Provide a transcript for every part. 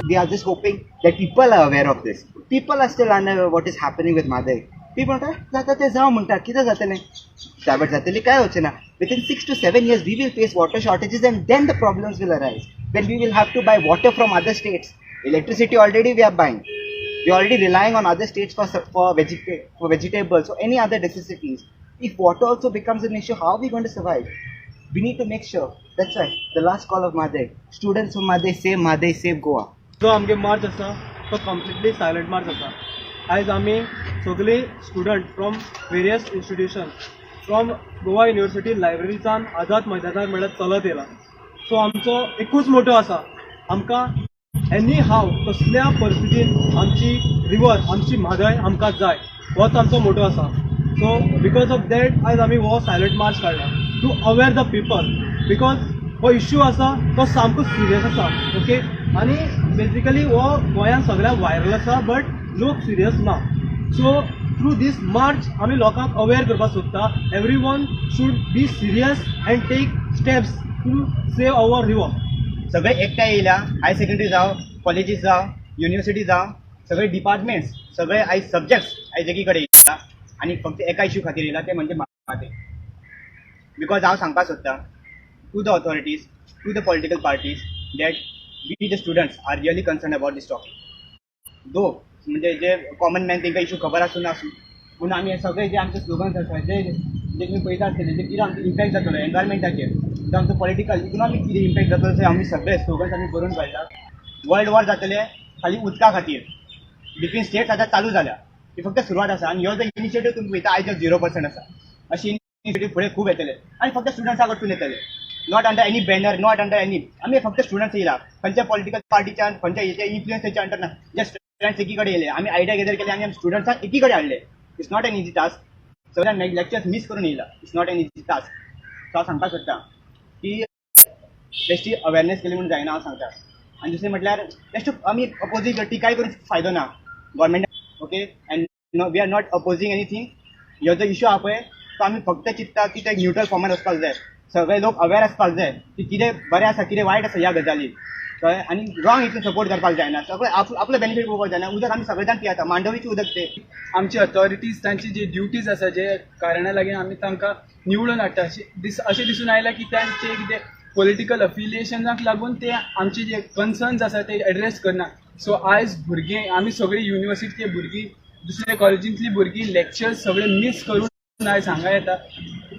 We are just hoping that people are aware of this. People are still unaware what is happening with Madai. People म्हणतात ते जाऊ म्हणतात किती जातले त्यावर जातली काय होचे ना. Within 6 to 7 years we will face water shortages and then the problems will arise. Then we will have to buy water from other states. Electricity already we are buying. We are already relying on other states for vegetables or any other necessities. If water also becomes an issue, how are we going to survive? We need to make sure. That's right. The last call of Madai. Students from Madai save Goa. जो आमगे मार्च आसा तो completely silent March आसा. आयज आमी सगळी student from various institution from Goa university लायब्ररीच्यान आझाद मैदानार म्हणल्यार चलत येयला. सो आमचो एकूच मोटो आसा, आमकां एनी हाव कसल्या परिस्थितीन आमची रिवर आमची म्हादय आमकां जाय, होच आमचो मोटो आसा. सो बिकॉज ऑफ दॅट आयज आमी हो सायलंट मार्च काडला to aware the people. Because हो इश्यू आसा तो सामको सिरियस आसा. ओके, आनी बेसिकली हो गोंयांत सगळ्यांक वायरल आसा बट लोक सिरियस ना. सो थ्रू दीस मार्च आमी लोकांक अवेर करपाक सोदता. Every one should be serious and take steps to save our river. सगळे एकठांय येयल्या. हाय सेकंडरी जावं, कॉलेजीस जावं, युनिवर्सिटी जावं, सगळे डिपार्टमेंट्स, सगळे आयज सब्जेक्ट्स आयज एकी कडेन येयला आनी फक्त एका इश्यू खातीर येयला, ते म्हणजे मादय. बिकॉज हांव सांगपाक सोदतां to the authorities, to the political parties that we the students are really concern about these topic. दो म्हणजे जे कॉमन मॅन तांकां इश्यू खबर आसूं नासूं, पूण आमी हे सगळे जे आमचे स्लोगन्स आसा जे तुमी पळयता आसतले ते कितें आमचो इम्पॅक्ट जातलो एनवायरमेंटाचेर, जो आमचो पॉलिटिकल इकॉनॉमीक कितें इम्पॅक्ट जातलो ते आमी सगळे स्लोगन्स आमी बरोवन काडला. वर्ल्ड वॉर जातले खाली उदका खातीर बिटवीन स्टेट्स आतां चालू जाल्या, ही फक्त सुरवात आसा. आनी ह्यो जो इनिशिएटीव तुमी पळयता आयज 0% आसा. अशी इनिशिएटीव फुडें खूब येतले आनी फक्त स्टुडंट्सां कडसून येतले. Not under any banner, not under any. आमी फक्त स्टुडंट्स येयला, खंयच्या पॉलिटिकल पार्टीच्या खंयच्या हेच्या इन्फ्लुएन्साच्या अंडर ना. जे स्टुडंट्स एकी कडेन येयले, आमी आयडिया गॅदर केले आनी आमी स्टुडंट्सांक एकी कडेन हाडले. It's not an easy task. सगळ्यांक लेक्चर्स मिस करून येयला. It's not an easy task. So हांव सांगपाक सोदतां की बेश्टी अवेरनेस केली म्हणून जायना हांव सांगता. आनी दुसरें म्हटल्यार बेश्ट आमी अपोजींग टिकाय करून फायदो ना government. Okay, and we are not opposing anything. ह्यो जो इश्यू आहा पळय तो आमी फक्त चिंतता की ते न्यूट्रल फॉर्मान वचपाक जाय. सगळे लोक अवेर आसपाक जाय की कितें बरें आसा कितें वायट आसा ह्या गजाली. कळ्ळें. आनी रॉंग हितून सपोर्ट करपाक जायना. सगळे आपलो बेनिफीट पळोवपाक जायना. उदक आमी सगळे जाण पियेता, मांडवीचें उदक ते. आमची अथॉरिटीज तांची जी ड्युटीज आसा जे कारणां लागीं आमी तांकां निवडून हाडटा. अशें दिसून आयलां की तांचे कितें पॉलिटिकल अफिलिएशनाक लागून ते आमचे जे कन्सर्न्स आसा ते एड्रेस करना. सो आयज भुरगीं आमी सगळीं युनिवर्सिटीचे भुरगीं, दुसऱ्या कॉलेजींतलीं भुरगीं लेक्चर्स सगळे मिस करून आयज हांगा येता.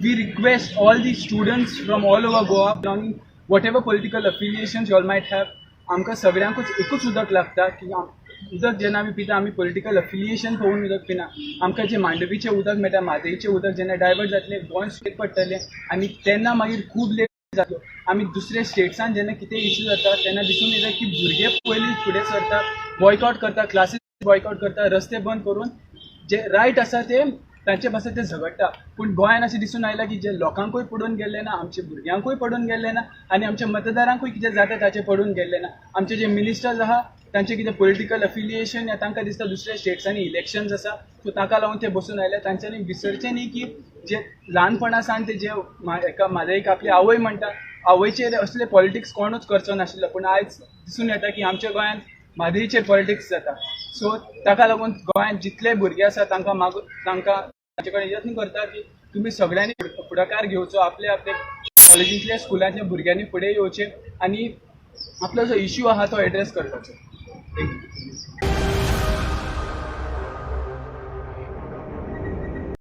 We request all the students from all over Goa belonging whatever political affiliations you all might have, आमकां सगळ्यांकूच एकूच उदक लागता की उदक जेन्ना आमी पिता आमी पॉलिटिकल अफिलिएशन पळोवन उदक पिना. आमकां जे मांडवीचें उदक मेळटा, म्हादयचें उदक जेन्ना डायवर्ट जातलें गोंय स्टेट पडटलें आनी तेन्ना मागीर खूब लेट जातलो. आमी दुसऱ्या स्टेट्सान जेन्ना कितें इश्यू जाता तेन्ना दिसून येता की भुरगे पयलीं फुडें सरता, बॉयकॉट करता, क्लासीस बॉयकॉट करता, रस्ते बंद करून जे रायट आसा ते तांचे पासून ते झगडटा. पूण गोंयान अशें दिसून आयलां की जे लोकांकूय पडून गेल्ले ना, आमच्या भुरग्यांकूय पडून गेल्ले ना आनी आमच्या मतदारांकूय कितें जाता ताचें पडून गेल्ले ना. आमचे जे मिनिस्टर्स आहा तांचे कितें पॉलिटिकल अफिलिएशन या तांकां दिसता दुसऱ्या स्टेट्सांनी इलेक्शन्स आसा सो ताका लागून ते बसून आयले. तांच्यांनी विसरचें न्ही की जे ल्हानपणा सावन ते जे एका म्हादयक आपली आवय म्हणटा, आवयचेर असले पॉलिटिक्स कोणूच करचो नाशिल्लो. पूण आयज दिसून येता की आमच्या गोंयांत म्हादयचेर पॉलिटिक्स जाता. सो ताका लागून गोंयांत जितले भुरगे आसा तांकां तांचे कडेन यत्न करता की तुमी सगळ्यांनी फुडाकार घेवचो, आपले आपले कॉलेजींतल्या स्कुलांतल्या भुरग्यांनी फुडें येवचें आनी आपलो जो इश्यू आहा तो एड्रेस करपाचो.